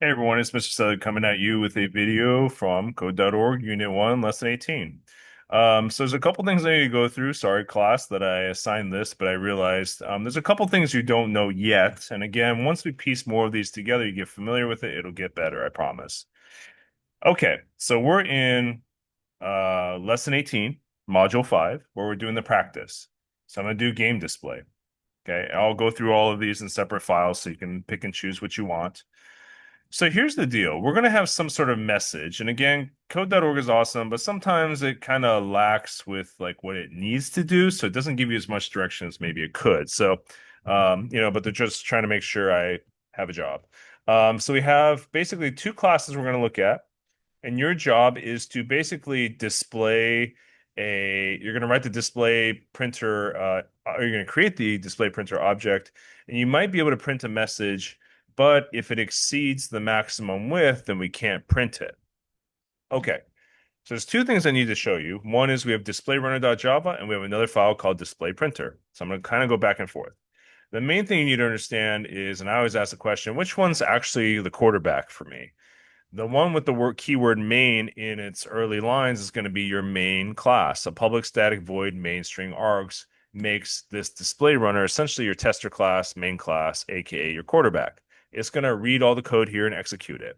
Hey everyone, it's Mr. Sutherland coming at you with a video from Code.org, Unit 1, Lesson 18. So there's a couple things I need to go through. Sorry, class, that I assigned this, but I realized there's a couple things you don't know yet. And again, once we piece more of these together, you get familiar with it, it'll get better, I promise. Okay, so we're in Lesson 18, Module 5, where we're doing the practice. So I'm going to do game display. Okay, I'll go through all of these in separate files so you can pick and choose what you want. So here's the deal. We're going to have some sort of message. And again, code.org is awesome, but sometimes it kind of lacks with like what it needs to do. So it doesn't give you as much direction as maybe it could. So, but they're just trying to make sure I have a job. So we have basically two classes we're going to look at. And your job is to basically you're going to write the display printer, or you're going to create the display printer object, and you might be able to print a message, but if it exceeds the maximum width, then we can't print it. Okay. So there's two things I need to show you. One is we have displayrunner.java, and we have another file called display printer. So I'm going to kind of go back and forth. The main thing you need to understand is, and I always ask the question, which one's actually the quarterback for me? The one with the word keyword main in its early lines is going to be your main class. A public static void main string args makes this display runner essentially your tester class, main class, aka your quarterback. It's going to read all the code here and execute it.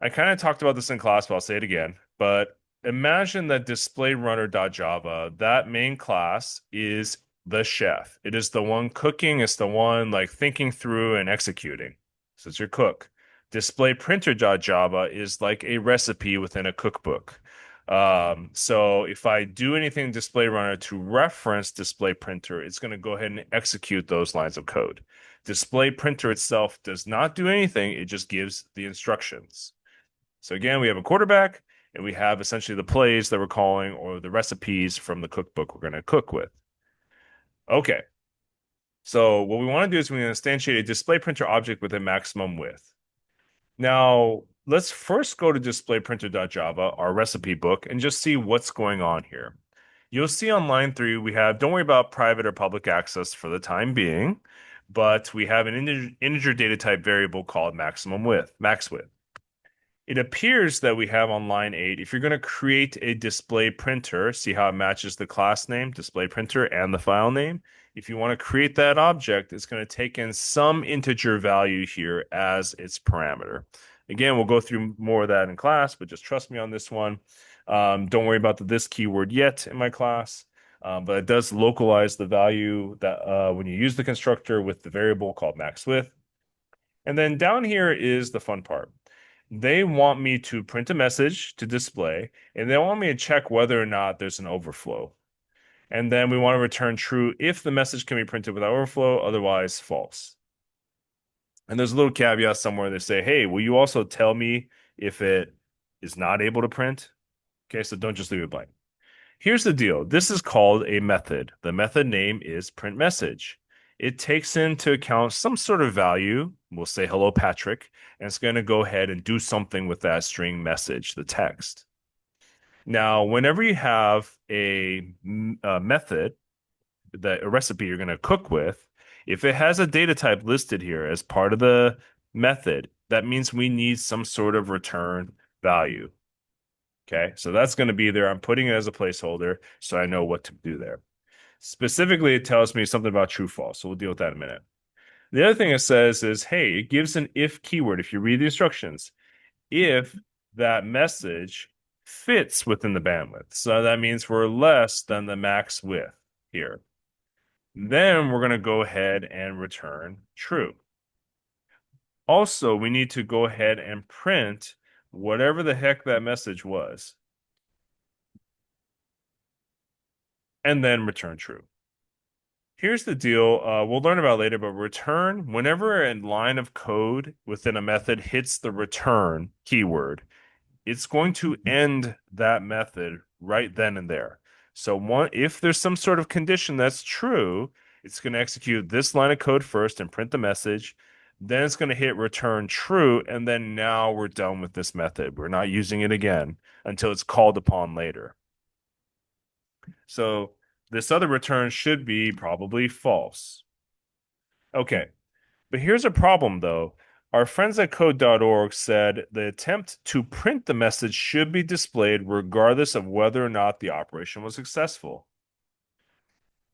I kind of talked about this in class, but I'll say it again. But imagine that display runner.java, that main class is the chef. It is the one cooking, it's the one like thinking through and executing. So it's your cook. Display printer.java is like a recipe within a cookbook. So if I do anything in display runner to reference display printer, it's going to go ahead and execute those lines of code. Display printer itself does not do anything, it just gives the instructions. So again, we have a quarterback and we have essentially the plays that we're calling or the recipes from the cookbook we're going to cook with. Okay. So what we want to do is we want to instantiate a display printer object with a maximum width. Now, let's first go to displayprinter.java, our recipe book, and just see what's going on here. You'll see on line 3, we have, don't worry about private or public access for the time being, but we have an integer data type variable called maximum width, max width. It appears that we have on line 8, if you're going to create a display printer, see how it matches the class name, display printer, and the file name. If you want to create that object, it's going to take in some integer value here as its parameter. Again, we'll go through more of that in class, but just trust me on this one. Don't worry about the this keyword yet in my class, but it does localize the value that when you use the constructor with the variable called max width. And then down here is the fun part. They want me to print a message to display, and they want me to check whether or not there's an overflow. And then we want to return true if the message can be printed without overflow, otherwise false. And there's a little caveat somewhere that say, hey, will you also tell me if it is not able to print? Okay, so don't just leave it blank. Here's the deal. This is called a method. The method name is print message. It takes into account some sort of value. We'll say hello, Patrick, and it's going to go ahead and do something with that string message, the text. Now, whenever you have a method, a recipe you're going to cook with, if it has a data type listed here as part of the method, that means we need some sort of return value. Okay, so that's going to be there. I'm putting it as a placeholder so I know what to do there. Specifically, it tells me something about true false. So we'll deal with that in a minute. The other thing it says is, hey, it gives an if keyword. If you read the instructions, if that message fits within the bandwidth. So that means we're less than the max width here. Then we're going to go ahead and return true. Also, we need to go ahead and print whatever the heck that message was, and then return true. Here's the deal. We'll learn about it later, but return, whenever a line of code within a method hits the return keyword, it's going to end that method right then and there. So if there's some sort of condition that's true, it's going to execute this line of code first and print the message. Then it's going to hit return true, and then now we're done with this method. We're not using it again until it's called upon later. So this other return should be probably false. Okay, but here's a problem though. Our friends at code.org said the attempt to print the message should be displayed regardless of whether or not the operation was successful.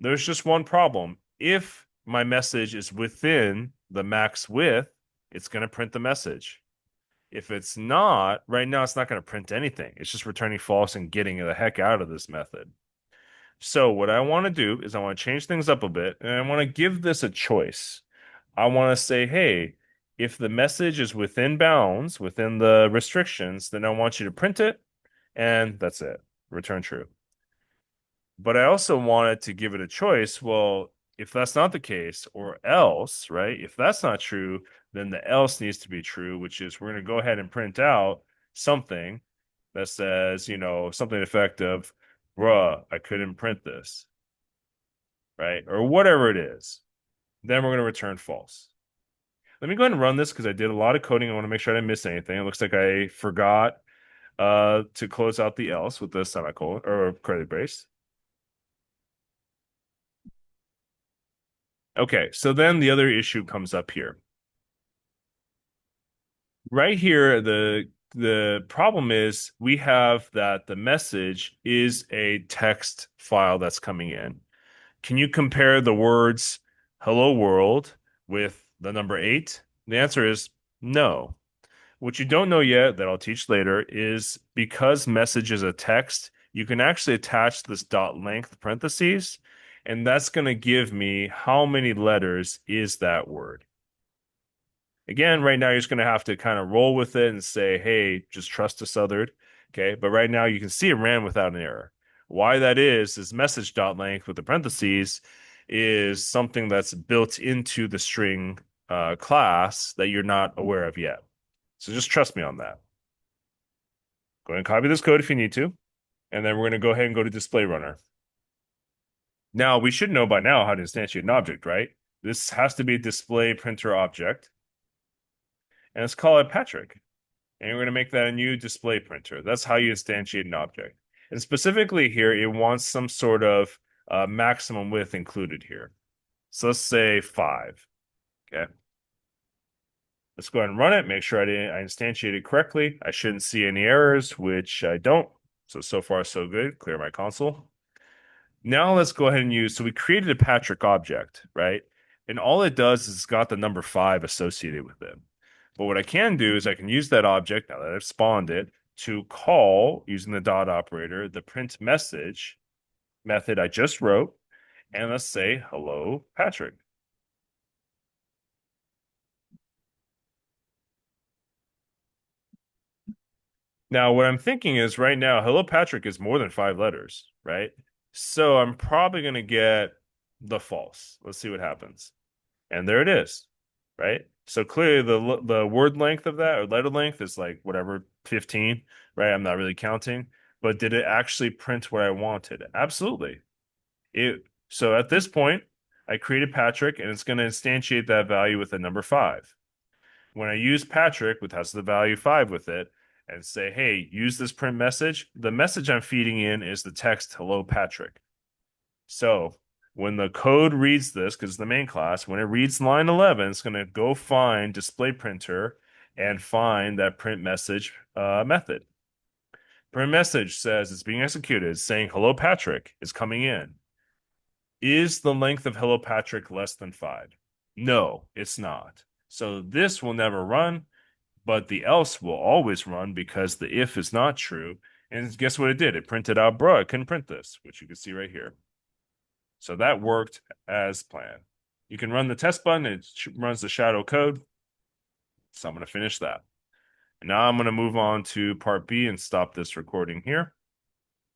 There's just one problem. If my message is within the max width, it's going to print the message. If it's not, right now it's not going to print anything. It's just returning false and getting the heck out of this method. So what I want to do is I want to change things up a bit, and I want to give this a choice. I want to say, hey, if the message is within bounds, within the restrictions, then I want you to print it, and that's it. Return true. But I also wanted to give it a choice. Well, if that's not the case, or else, right? If that's not true, then the else needs to be true, which is we're going to go ahead and print out something that says, something effective, bruh, I couldn't print this, right? Or whatever it is. Then we're going to return false. Let me go ahead and run this because I did a lot of coding. I want to make sure I didn't miss anything. It looks like I forgot to close out the else with the semicolon or curly brace. Okay, so then the other issue comes up here. Right here, the problem is we have that the message is a text file that's coming in. Can you compare the words hello world with the number 8? The answer is no. What you don't know yet that I'll teach later is because message is a text, you can actually attach this dot length parentheses, and that's going to give me how many letters is that word. Again, right now you're just going to have to kind of roll with it and say, hey, just trust us, othered. Okay, but right now you can see it ran without an error. Why that is message dot length with the parentheses is something that's built into the string class that you're not aware of yet. So just trust me on that. Go ahead and copy this code if you need to. And then we're going to go ahead and go to display runner. Now, we should know by now how to instantiate an object, right? This has to be a display printer object. And let's call it Patrick. And we're going to make that a new display printer. That's how you instantiate an object. And specifically here, it wants some sort of maximum width included here. So let's say 5. Okay. Let's go ahead and run it, make sure I instantiated correctly. I shouldn't see any errors, which I don't. So far, so good. Clear my console. Now let's go ahead and so we created a Patrick object, right? And all it does is it's got the number 5 associated with it. But what I can do is I can use that object, now that I've spawned it, to call, using the dot operator, the print message method I just wrote. And let's say, hello, Patrick. Now, what I'm thinking is right now, hello, Patrick is more than 5 letters, right? So I'm probably going to get the false. Let's see what happens. And there it is, right? So clearly the word length of that or letter length is like whatever 15, right? I'm not really counting, but did it actually print what I wanted? Absolutely. So at this point, I created Patrick and it's going to instantiate that value with the number 5. When I use Patrick, which has the value 5 with it, and say, hey, use this print message, the message I'm feeding in is the text, hello, Patrick. So when the code reads this, because it's the main class, when it reads line 11, it's going to go find display printer and find that print message method. Print message says it's being executed, saying hello, Patrick is coming in. Is the length of hello, Patrick less than 5? No, it's not. So this will never run, but the else will always run because the if is not true. And guess what it did? It printed out, bro, I couldn't print this, which you can see right here. So that worked as planned. You can run the test button. It runs the shadow code. So I'm going to finish that. And now I'm going to move on to part B and stop this recording here.